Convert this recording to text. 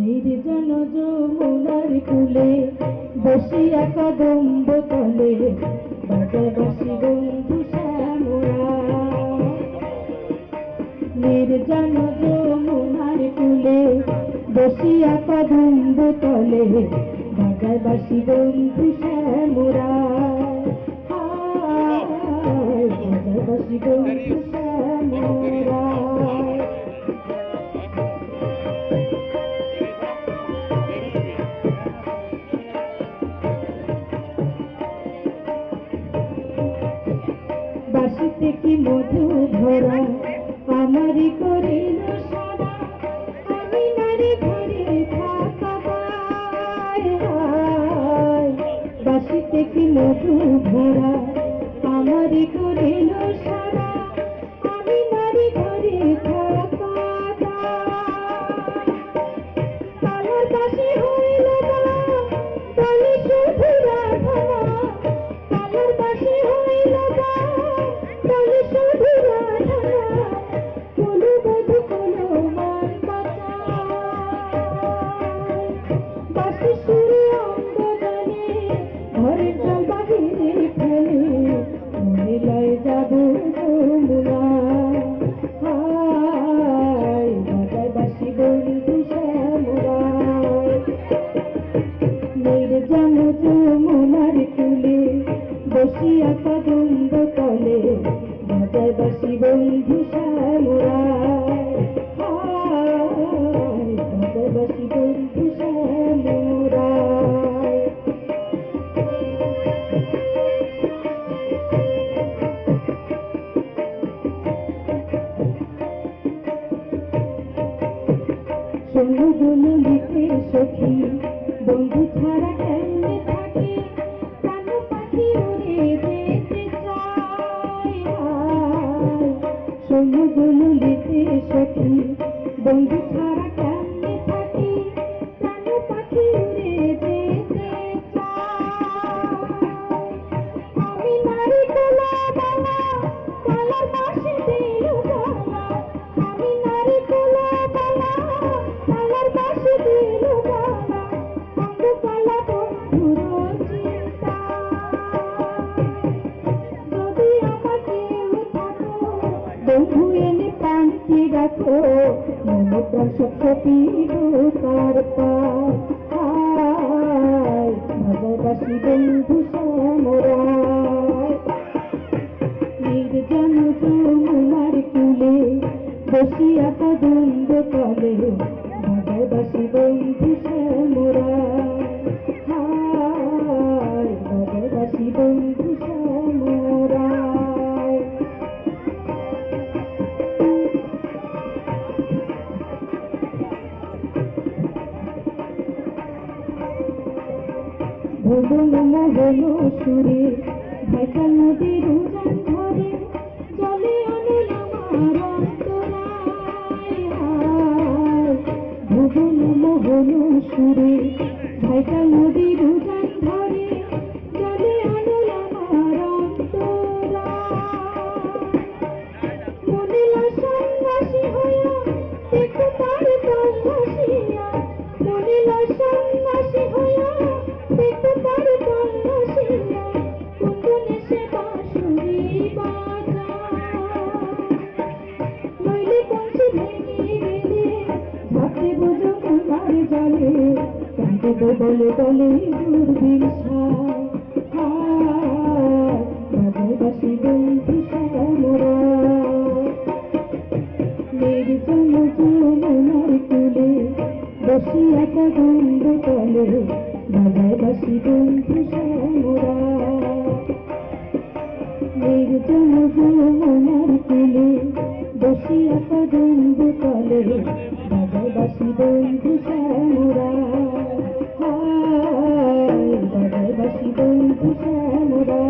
নির্জন যমুনার কূলে বসিয়া কদম্ব তলে বাজায় বাঁশি বন্ধু শ্যামরা। নির্জন যমুনার কূলে বসিয়া কদম্ব তলে বাজায় বাঁশি বন্ধু শ্যামরা। বাজায় বাঁশি বন্ধু শ্যামরা। বাঁশিতে কি মধু ধরা আমারই করিল সারা, আমি নারী ঘরে থাকা পাই। বাঁশিতে কি মধু ধরা আমারই করিল সারা, আমি নারী ঘরে থাকা তালার বাঁশি হইল বলি শুধু রাধা, তালার বাঁশি হইল বলি শুধু রাধা, বলু বধু কোনো মান বাঁশি সুরে অঙ্গ জানে ঘরের জল বাহিরে ফেলে মনে লয় যাব যমুনা। বাজায় বাঁশি বন্ধু শ্যামরা। নির্জন যমুনার কূলে বসিয়া কদম্ব তলে বাজায় বাঁশি বন্ধু শ্যামরা। বাজায় বাঁশি বন্ধু শ্যামরা। শোনো বলো লিখে সখী বন্ধু ছাড়া কেমনে থাকে, প্রাণ পাখি উড়ে যেতে চায়। শোনো বলো লিখে সখী বন্ধু ছাড়া কেমনে থাকে, প্রাণ পাখি উড়ে যেতে চায়। আমি নারী কোলা বালা কালার বাঁশি দিল বালা, আমি নারী কোলা বালা কালার বাঁশি দিল বালা, অঙ্গ কালা বন্ধুর চিন্তা। যদি আমার কেউ থাকো বন্ধু এনে পান্তি রাখো, মনে দর্শক সপিল তার পায়। বাজায় বাঁশি বন্ধু শ্যামরা। নির্জন যমুনার কূলে বসিয়া কদম্ব তলে বাজায় বাঁশি বন্ধু শ্যামরা। বাজায় বাঁশি বন্ধু শ্যামরা। ভুবন মোহন সুরে ভাইকাল নদীর উজান ধরে জলে অনল আমার অন্তরায়। ভুবন মোহন সুরে ভাইকাল নদীর উজান ধরে জলে অনল আমার অন্তরায়। মনে সন্ন্যাসী হইয়া দেখো তার প্রাণ ভাসিয়া, মনে সন্ন্যাসী হইয়া দেখো তার প্রাণ ভাসিয়া, কুঞ্জনে সে বাঁশুরি বাজায়। নইলে বংশী ভেঙে গেলে ঝাঁপতে বোঝো তোমার জলে, কাঁদে বলে বলে দুর্বিষায়। বাজায় বাঁশি বন্ধু শ্যামরা। নির্জন যমুনার কূলে বসিয়া কদম্ব তলে বাজায় বাঁশি বন্ধু শ্যামরা। নির্জন যমুনার কূলে বসিয়া কদম্ব তলে বাজায় বাঁশি বন্ধু শ্যামরা। বাজায় বাঁশি বন্ধু শ্যামরা।